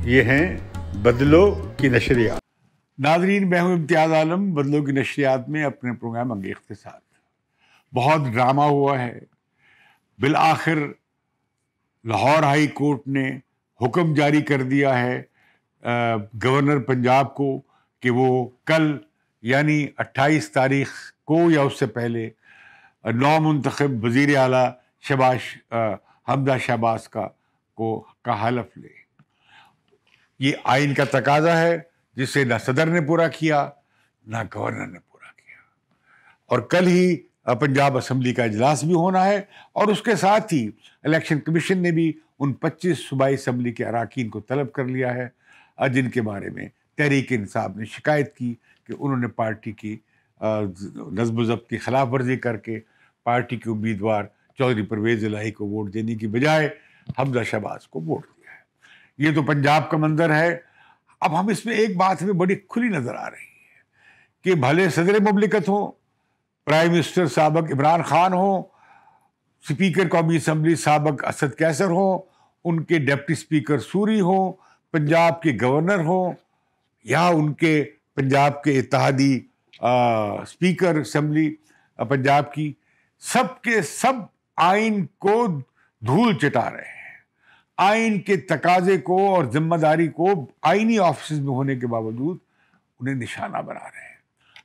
یہ ہیں بدلو کی نشریات. ناظرین، میں ہوں امتیاز عالم. بدلو کی نشریات میں اپنے پروگرام انگیخت کے ساتھ. بہت ڈرامہ ہوا ہے. بالآخر لاہور ہائی کورٹ نے حکم جاری کر دیا ہے گورنر پنجاب کو کہ وہ کل یعنی 28 تاریخ کو یا اس سے پہلے نو منتخب وزیر اعلیٰ حمزہ شہباز کا حلف لے. یہ آئین کا تقاضا ہے جسے نہ صدر نے پورا کیا نہ گورنر نے پورا کیا. اور کل ہی پنجاب اسمبلی کا اجلاس بھی ہونا ہے اور اس کے ساتھ ہی الیکشن کمیشن نے بھی ان 25 صوبائی اسمبلی کے اراکین کو طلب کر لیا ہے جن کے بارے میں تحریک انصاف نے شکایت کی کہ انہوں نے پارٹی کی نظم و ضبط کی خلاف ورزی کر کے پارٹی کے امیدوار چودھری پرویز الہی کو ووٹ دینے کی بجائے حمزہ شہباز کو ووٹ دیا ہے. یہ تو پنجاب کا منظر ہے. اب ہم اس میں ایک بات ہمیں بڑی کھلی نظر آ رہی ہے کہ بھلے صدر مملکت ہوں، پرائم منسٹر سابق عمران خان ہوں، اسپیکر قومی اسمبلی سابق اسد کیسر ہوں، ان کے ڈپٹی اسپیکر سوری ہوں، پنجاب کے گورنر ہوں، یا ان کے پنجاب کے اتحادی اسپیکر اسمبلی پنجاب کی، سب کے سب آئین کو دھول چٹا رہے ہیں. آئین کے تقاضے کو اور ذمہ داری کو آئینی آفیسز میں ہونے کے باوجود انہیں نشانہ بنا رہے ہیں.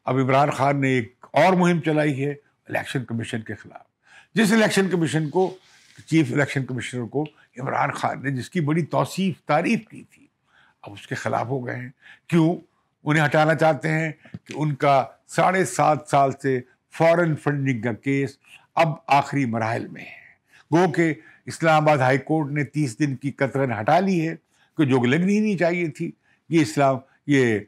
اب عمران خان نے ایک اور مہم چلائی ہے الیکشن کمیشن کے خلاف. جس الیکشن کمیشن کو چیف الیکشن کمشنر کو عمران خان نے جس کی بڑی تعریف کی تھی، اب اس کے خلاف ہو گئے ہیں. کیوں؟ انہیں ہٹانا چاہتے ہیں کہ ان کا 7.5 سال سے فارن فنڈنگ کا کیس اب آخری مراحل میں ہے. گو کہ اسلام آباد ہائی کورٹ نے 30 دن کی قطعاً ہٹا لی ہے کہ جو لگنی ہی نہیں چاہیے تھی. یہ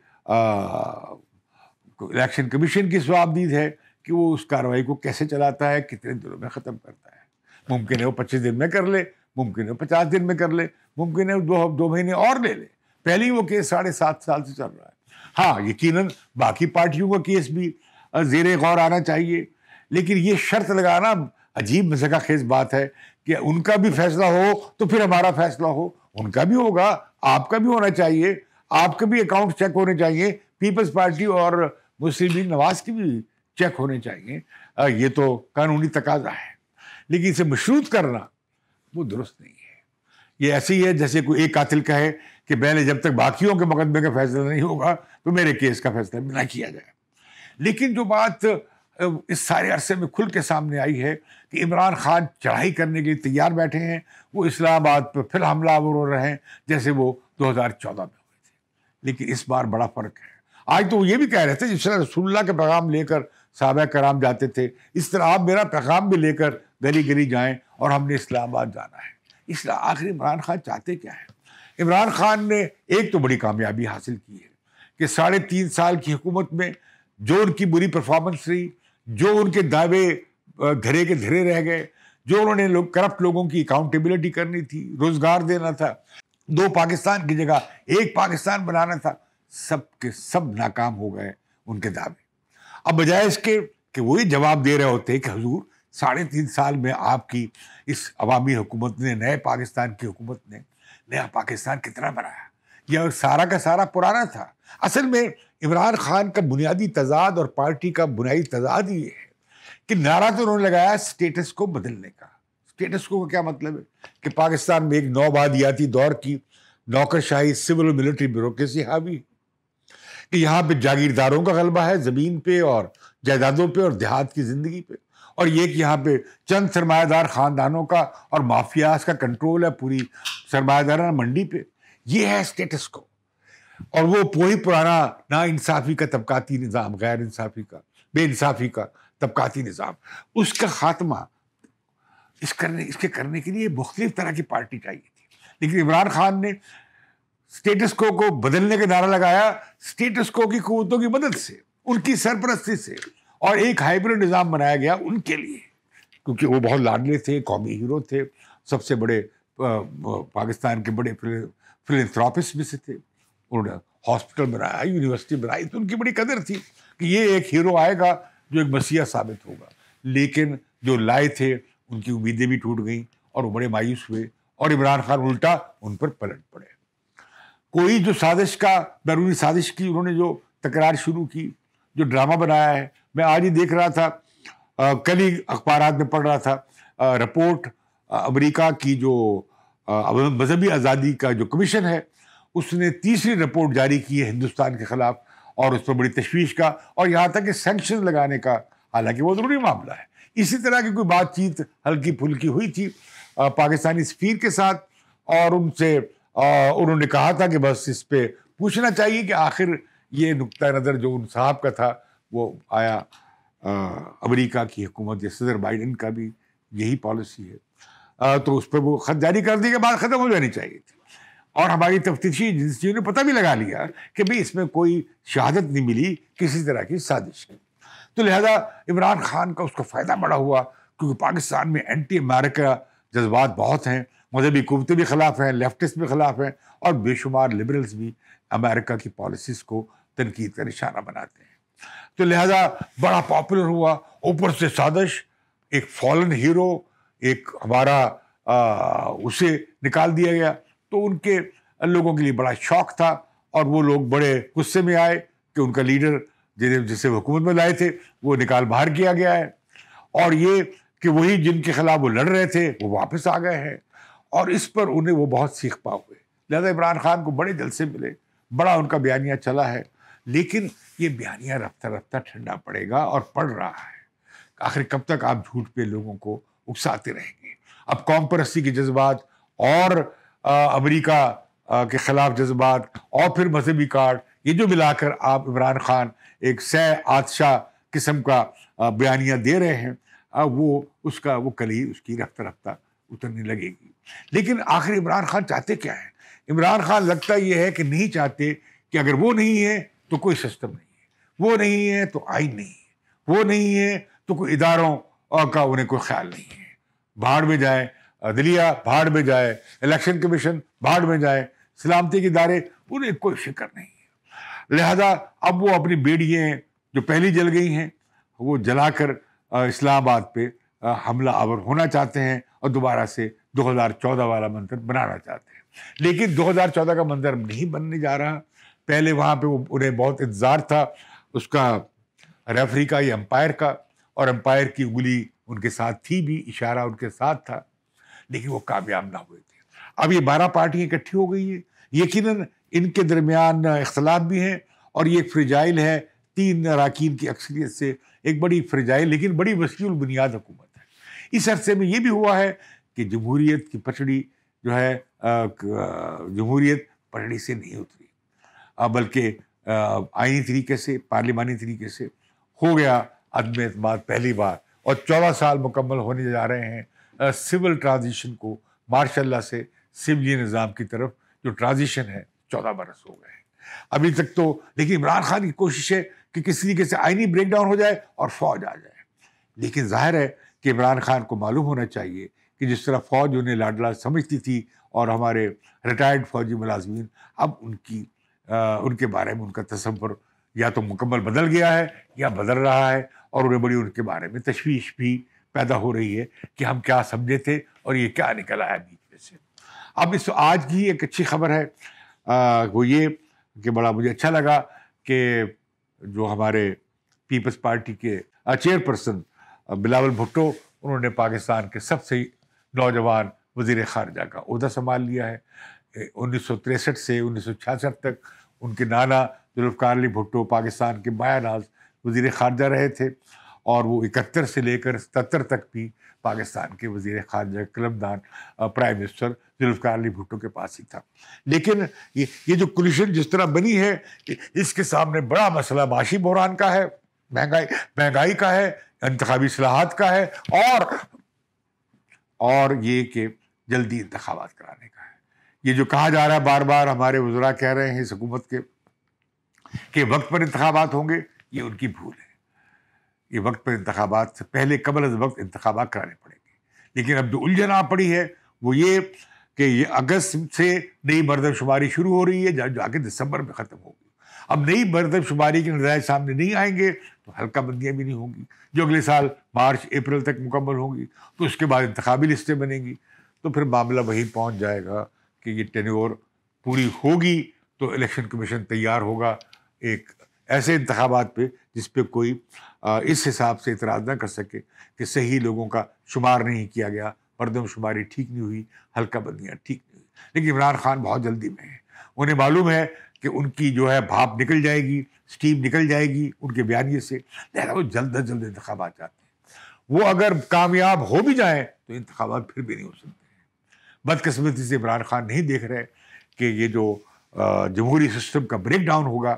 الیکشن کمیشن کی ثوابدید ہے کہ وہ اس کارروائی کو کیسے چلاتا ہے، کتنے دنوں میں ختم کرتا ہے. ممکن ہے وہ 25 دن میں کر لے، ممکن ہے 50 دن میں کر لے، ممکن ہے 2 مہینے اور لے لے. پہلے ہی وہ کیس 7.5 سال سے چل رہا ہے. ہاں، یقیناً باقی پارٹیوں کا کیس بھی زیر غور آنا چاہیے، لیکن یہ شرط لگانا عجیب مذاق خیز بات ہے کہ ان کا بھی فیصلہ ہو تو پھر ہمارا فیصلہ ہو. ان کا بھی ہوگا، آپ کا بھی ہونا چاہیے، آپ کے بھی اکاؤنٹ چیک ہونے چاہیے، پیپلز پارٹی اور مسلم لیگ نواز کی بھی چیک ہونے چاہیے. یہ تو قانونی تقاضا ہے، لیکن اسے مشروط کرنا وہ درست نہیں ہے. یہ ایسے ہی ہے جیسے کوئی ایک قاتل کہے کہ میں نے جب تک باقیوں کے مقدمے کا فیصلہ نہیں ہوگا تو میرے کیس کا فیصلہ بھی نہ کیا جائے. لیکن جو بات اس سارے عرصے میں کھل کے سامنے آئی ہے کہ عمران خان چڑھائی کرنے کے لیے تیار بیٹھے ہیں، وہ اسلام آباد پہ پھر حملہ آور ہو رہے ہیں جیسے وہ 2014 میں ہوئے تھے. لیکن اس بار بڑا فرق ہے. آج تو وہ یہ بھی کہہ رہے تھے جس طرح رسول اللہ کے پیغام لے کر صحابہ کرام جاتے تھے، اس طرح آپ میرا پیغام بھی لے کر گلی گلی جائیں اور ہم نے اسلام آباد جانا ہے. اس لیے آخر عمران خان چاہتے کیا ہے؟ عمران خان نے ایک تو بڑی کامیابی حاصل کی ہے کہ 3.5 سال کی حکومت میں جو ان کی بری پرفارمنس رہی، جو ان کے دعوے دھرے کے دھرے رہ گئے، جو انہوں نے کرپٹ لوگوں کی اکاؤنٹیبلٹی کرنی تھی، روزگار دینا تھا، 2 پاکستان کی جگہ 1 پاکستان بنانا تھا، سب کے سب ناکام ہو گئے ان کے دعوے. اب بجائے اس کے کہ وہی جواب دے رہے ہوتے کہ حضور 3.5 سال میں آپ کی اس عوامی حکومت نے، نئے پاکستان کی حکومت نے نیا پاکستان کتنا بنایا، یہ سارا کا سارا پرانا تھا. اصل میں عمران خان کا بنیادی تضاد اور پارٹی کا بنیادی تضاد یہ ہے کہ نعرہ تو انہوں نے لگایا سٹیٹس کو بدلنے کا. سٹیٹس کو کیا مطلب ہے کہ پاکستان میں ایک نوآبادیاتی دور کی نوکرشاہی سول ملٹری بیوروکریسی حاوی، کہ یہاں پہ جاگیرداروں کا غلبہ ہے زمین پہ اور جائیدادوں پہ اور دیہات کی زندگی پہ، اور یہ کہ یہاں پہ چند سرمایہ دار خاندانوں کا اور مافیاز کا کنٹرول ہے پوری سرمایہ دارانہ منڈی پہ. یہ ہے سٹیٹس کو. اور وہ وہی پرانا نا انصافی کا طبقاتی نظام، غیر انصافی کا، بے انصافی کا طبقاتی نظام، اس کا خاتمہ اس کے کرنے کے لیے مختلف طرح کی پارٹی چاہیے تھی. لیکن عمران خان نے سٹیٹس کو بدلنے کا نعرہ لگایا سٹیٹس کو کی قوتوں کی مدد سے، ان کی سرپرستی سے، اور ایک ہائبرڈ نظام بنایا گیا ان کے لیے، کیونکہ وہ بہت لاڈلے تھے، قومی ہیرو تھے، سب سے بڑے پاکستان کے بڑے فلنتھراپسٹ میں سے تھے. انہوں نے ہاسپٹل بنایا، یونیورسٹی بنائی، تو ان کی بڑی قدر تھی کہ یہ ایک ہیرو آئے گا جو ایک مسیح ثابت ہوگا. لیکن جو لائے تھے ان کی امیدیں بھی ٹوٹ گئیں اور وہ بڑے مایوس ہوئے، اور عمران خان الٹا ان پر پلٹ پڑے. کوئی جو سازش کا بیرونی سازش کی انہوں نے جو تکرار شروع کی، جو ڈرامہ بنایا ہے. میں آج ہی دیکھ رہا تھا، کل ہی اخبارات میں پڑھ رہا تھا رپورٹ امریکہ کی جو مذہبی آزادی کا جو کمیشن ہے، اس نے تیسری رپورٹ جاری کی ہے ہندوستان کے خلاف، اور اس پر بڑی تشویش کا اور یہاں تک کہ سینکشن لگانے کا، حالانکہ وہ ضروری معاملہ ہے. اسی طرح کی کوئی بات چیت ہلکی پھلکی ہوئی تھی پاکستانی سفیر کے ساتھ، اور ان سے انہوں نے کہا تھا کہ بس اس پہ پوچھنا چاہیے کہ آخر یہ نقطہ نظر جو ان صاحب کا تھا وہ آیا امریکہ کی حکومت یا صدر بائیڈن کا بھی یہی پالیسی ہے، تو اس پہ وہ خط جاری کر دی کہ بات ختم ہو جانی چاہیے تھی. اور ہماری تفتیشی ایجنسیوں نے پتہ بھی لگا لیا کہ بھئی اس میں کوئی شہادت نہیں ملی کسی طرح کی سازش کی. تو لہذا عمران خان کا اس کو فائدہ بڑا ہوا، کیونکہ پاکستان میں اینٹی امریکہ جذبات بہت ہیں، مذہبی قوتیں بھی خلاف ہیں، لیفٹسٹ بھی خلاف ہیں، اور بے شمار لبرلز بھی امریکہ کی پالیسیز کو تنقید کا نشانہ بناتے ہیں. تو لہذا بڑا پاپولر ہوا. اوپر سے سازش، ایک فالن ہیرو، ایک ہمارا اسے نکال دیا گیا. تو ان کے لوگوں کے لیے بڑا شوق تھا، اور وہ لوگ بڑے غصے میں آئے کہ ان کا لیڈر جسے وہ حکومت میں لائے تھے وہ نکال باہر کیا گیا ہے، اور یہ کہ وہی جن کے خلاف وہ لڑ رہے تھے وہ واپس آ گئے ہیں. اور اس پر انہیں وہ بہت سیکھ پا ہوئے. لہذا عمران خان کو بڑے جلسے ملے، بڑا ان کا بیانیہ چلا ہے، لیکن یہ بیانیہ رفتہ رفتہ ٹھنڈا پڑے گا اور پڑ رہا ہے. آخر کب تک آپ جھوٹ پہ لوگوں کو اکساتے رہیں گے؟ اب قوم پرستی کے جذبات اور امریکہ کے خلاف جذبات اور پھر مذہبی کارڈ، یہ جو ملا کر آپ عمران خان ایک سہ آتشا قسم کا بیانیہ دے رہے ہیں، وہ کل ہی اس کی رفتہ رفتہ اترنے لگے گی. لیکن آخر عمران خان چاہتے کیا ہے؟ عمران خان لگتا یہ ہے کہ نہیں چاہتے کہ اگر وہ نہیں ہے تو کوئی سسٹم نہیں ہے، وہ نہیں ہے تو آئین نہیں ہے، وہ نہیں ہے تو کوئی اداروں کا انہیں کوئی خیال نہیں ہے. بھاڑ میں جائے عدلیہ، بھاڑ میں جائے الیکشن کمیشن، بھاڑ میں جائے سلامتی کے ادارے، انہیں کوئی فکر نہیں ہے. لہذا اب وہ اپنی بیڑیاں جو پہلی جل گئی ہیں وہ جلا کر اسلام آباد پہ حملہ آور ہونا چاہتے ہیں، اور دوبارہ سے 2014 والا منظر بنانا چاہتے ہیں. لیکن 2014 کا منظر نہیں بننے جا رہا. پہلے وہاں پہ انہیں بہت انتظار تھا اس کا ریفری کا یا امپائر کا، اور امپائر کی انگلی ان کے ساتھ تھی بھی، اشارہ ان کے ساتھ تھا، لیکن وہ کامیاب نہ ہوئے تھے. اب یہ 12 پارٹیاں اکٹھی ہو گئی ہیں، یقیناً ان کے درمیان اختلاف بھی ہیں، اور یہ ایک فریجائل ہے، 3 اراکین کی اکثریت سے ایک بڑی فریجائل لیکن بڑی وسیع البنیاد حکومت ہے. اس عرصے میں یہ بھی ہوا ہے کہ جمہوریت کی پٹڑی جو ہے جمہوریت پٹڑی سے نہیں اتری، بلکہ آئینی طریقے سے، پارلیمانی طریقے سے ہو گیا عدم اعتماد پہلی بار. اور 14 سال مکمل ہونے جا رہے ہیں سول ٹرانزیشن کو، ماشاء اللہ سے سولی نظام کی طرف جو ٹرانزیشن ہے 14 برس ہو گئے ہیں ابھی تک. تو لیکن عمران خان کی کوشش ہے کہ کسی طریقے سے آئینی بریک ڈاؤن ہو جائے اور فوج آ جائے. لیکن ظاہر ہے کہ عمران خان کو معلوم ہونا چاہیے کہ جس طرح فوج انہیں لاڈلا سمجھتی تھی، اور ہمارے ریٹائرڈ فوجی ملازمین، اب ان کے بارے میں ان کا تصور یا تو مکمل بدل گیا ہے یا بدل رہا ہے، اور انہیں بڑی ان کے بارے میں تشویش بھی پیدا ہو رہی ہے کہ ہم کیا سمجھے تھے اور یہ کیا نکلا ہے بیچ میں سے. اب آج کی ایک اچھی خبر ہے، وہ یہ کہ بڑا مجھے اچھا لگا کہ جو ہمارے پیپلز پارٹی کے چیئر پرسن بلاول بھٹو، انہوں نے پاکستان کے سب سے نوجوان وزیر خارجہ کا عہدہ سنبھال لیا ہے. 1963 سے 1966 تک ان کے نانا ذوالفقار علی بھٹو پاکستان کے مایہ ناز وزیر خارجہ رہے تھے، اور وہ 71 سے لے کر 77 تک بھی پاکستان کے وزیر خارجہ قلمدان پرائم منسٹر ذوالفقار علی بھٹو کے پاس ہی تھا. لیکن یہ جو کولیشن جس طرح بنی ہے، اس کے سامنے بڑا مسئلہ معاشی بحران کا ہے، مہنگائی کا ہے، انتخابی اصلاحات کا ہے، اور یہ کہ جلدی انتخابات کرانے کا ہے. یہ جو کہا جا رہا ہے بار بار، ہمارے وزراء کہہ رہے ہیں اس حکومت کے کہ وقت پر انتخابات ہوں گے، یہ ان کی بھول ہے. یہ وقت پر انتخابات سے پہلے قبل از وقت انتخابات کرانے پڑیں گے. لیکن اب جو الجھن آ پڑی ہے وہ یہ کہ یہ اگست سے نئی مردم شماری شروع ہو رہی ہے، جو کہ دسمبر میں ختم ہوگی. اب نئی مردم شماری کے نتائج سامنے نہیں آئیں گے تو حلقہ بندیاں بھی نہیں ہوں گی، جو اگلے سال مارچ اپریل تک مکمل ہوں گی. تو اس کے بعد انتخابی لسٹیں بنیں گی، تو پھر معاملہ وہیں پہنچ جائے گا کہ یہ ٹینیور پوری ہوگی تو الیکشن کمیشن تیار ہوگا ایک ایسے انتخابات پہ جس پہ کوئی اس حساب سے اعتراض نہ کر سکے کہ صحیح لوگوں کا شمار نہیں کیا گیا، مردم شماری ٹھیک نہیں ہوئی، حلقہ بندیاں ٹھیک نہیں ہوئی. لیکن عمران خان بہت جلدی میں ہیں. انہیں معلوم ہے کہ ان کی جو ہے بھاپ نکل جائے گی، اسٹیم نکل جائے گی ان کے بیانیے سے، لہذا وہ جلد از جلد انتخابات چاہتے ہیں. وہ اگر کامیاب ہو بھی جائیں تو انتخابات پھر بھی نہیں ہو سکتے ہیں. بدقسمتی سے عمران خان نہیں دیکھ رہے کہ یہ جو جمہوری سسٹم کا بریک ڈاؤن ہوگا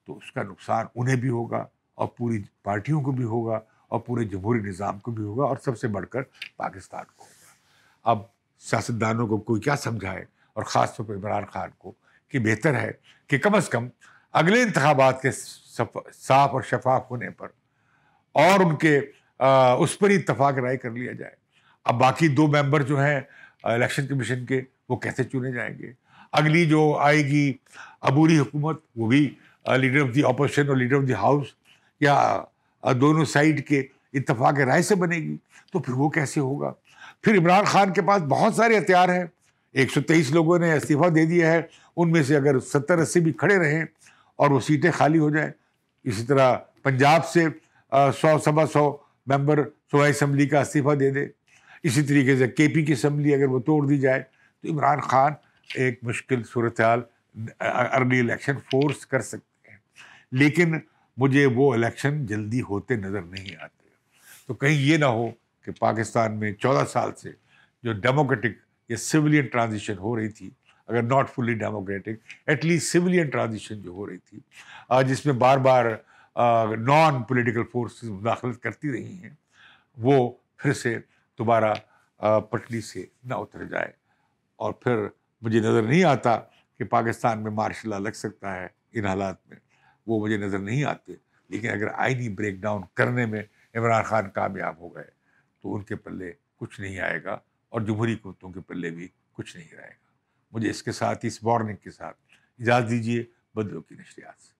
تو اس کا نقصان انہیں بھی ہوگا اور پوری پارٹیوں کو بھی ہوگا اور پورے جمہوری نظام کو بھی ہوگا اور سب سے بڑھ کر پاکستان کو ہوگا. اب سیاستدانوں کو کوئی کیا سمجھائے، اور خاص طور پہ عمران خان کو، کہ بہتر ہے کہ کم از کم اگلے انتخابات کے صاف اور شفاف ہونے پر اور ان کے اس پر اتفاق رائے کر لیا جائے. اب باقی 2 ممبر جو ہیں الیکشن کمیشن کے، وہ کیسے چنے جائیں گے؟ اگلی جو آئے گی عبوری حکومت، وہ بھی لیڈر آف دی اپوزیشن اور لیڈر آف دی ہاؤس یا دونوں سائڈ کے اتفاق رائے سے بنے گی. تو پھر وہ کیسے ہوگا؟ پھر عمران خان کے پاس بہت سارے ہتھیار ہیں. 123 لوگوں نے استعفیٰ دے دیا ہے، ان میں سے اگر 70-80 بھی کھڑے رہیں اور وہ سیٹیں خالی ہو جائیں. اسی طرح پنجاب سے 100-125 ممبر صوبائی اسمبلی کا استعفیٰ دے دے. اسی طریقے سے کے پی کی اسمبلی اگر وہ توڑ دی جائے تو عمران خان ایک مشکل صورتحال ارلی الیکشن فورس کر سکتے ہیں. لیکن مجھے وہ الیکشن جلدی ہوتے نظر نہیں آتے. تو کہیں یہ نہ ہو کہ پاکستان میں 14 سال سے جو ڈیموکریٹک یا سویلین ٹرانزیشن ہو رہی تھی، اگر not fully democratic at least civilian transition جو ہو رہی تھی، جس میں بار بار نان پولیٹیکل فورسز مداخلت کرتی رہی ہیں، وہ پھر سے دوبارہ پٹری سے نہ اتر جائے. اور پھر مجھے نظر نہیں آتا کہ پاکستان میں مارشل لا لگ سکتا ہے ان حالات میں، وہ مجھے نظر نہیں آتے. لیکن اگر آئینی بریک ڈاؤن کرنے میں عمران خان کامیاب ہو گئے تو ان کے پلے کچھ نہیں آئے گا اور جمہوری قوتوں کے پلے بھی کچھ نہیں رہے گا. مجھے اس کے ساتھ، اس وارننگ کے ساتھ اجازت دیجیے بدلوں کی نشریات سے.